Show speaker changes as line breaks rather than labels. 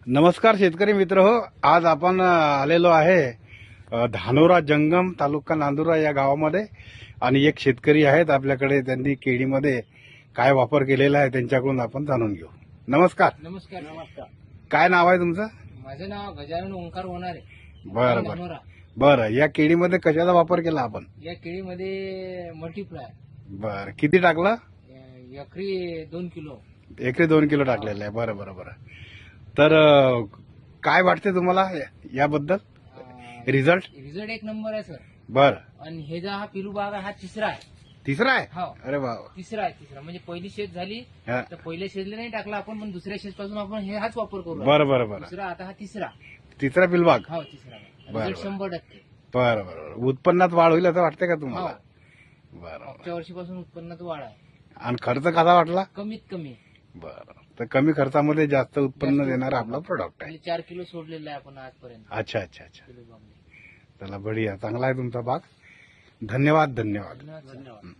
नमस्कार शेतकरी मित्र हो, आज आपण आलेलो आहे धानोरा जंगम तालुका नांदुरा या गावामध्ये आणि एक शेतकरी आहेत आपल्याकडे. त्यांनी केळीमध्ये काय वापर केलेला आहे त्यांच्याकडून आपण जाणून घेऊ. नमस्कार.
नमस्कार. नमस्कार.
काय नाव आहे तुमचं?
माझं नाव गजानन ओंकार होणार आहे.
बरं बरं बरं. या केळीमध्ये कशाचा वापर केला आपण?
या केळीमध्ये मल्टीप्लाय.
बरं, किती टाकलं?
एकरी 2 किलो.
एकरी 2 किलो टाकलेलं आहे. बरं बरं बरं. तर काय वाटते तुम्हाला याबद्दल रिझल्ट?
रिझल्ट एक नंबर आहे सर.
बरं.
आणि हे जो हा पिलू बाग आहे हा तिसरा आहे.
तिसरा आहे?
हो,
अरे वा.
तिसरा म्हणजे पहिली शेत झाली
हा.
तर पहिल्या शेतला नाही टाकला आपण, पण दुसऱ्या शेत पासून आपण हाच वापर करू.
बरं बरं बरं.
दुसरा आता हा तिसरा
तिसरा पिलबाग.
हो तिसरा.
बरं.
रिझल्ट 100%.
बरं बरं. उत्पन्नात वाढ होईल असं वाटतं का तुम्हाला?
हो.
बरं.
मागच्या वर्षीपासून उत्पन्नात वाढ आहे.
आणि खर्च कसा वाटला?
कमीत कमी.
बरं. तर कमी खर्चामध्ये जास्त उत्पन्न देणारा आपला प्रोडक्ट आहे.
4 किलो सोडलेला आहे आपण आजपर्यंत.
अच्छा अच्छा अच्छा.
पिलू बागने.
चला बढिया, चांगला आहे तुमचा बाग. धन्यवाद धन्यवाद.
धन्यवाद.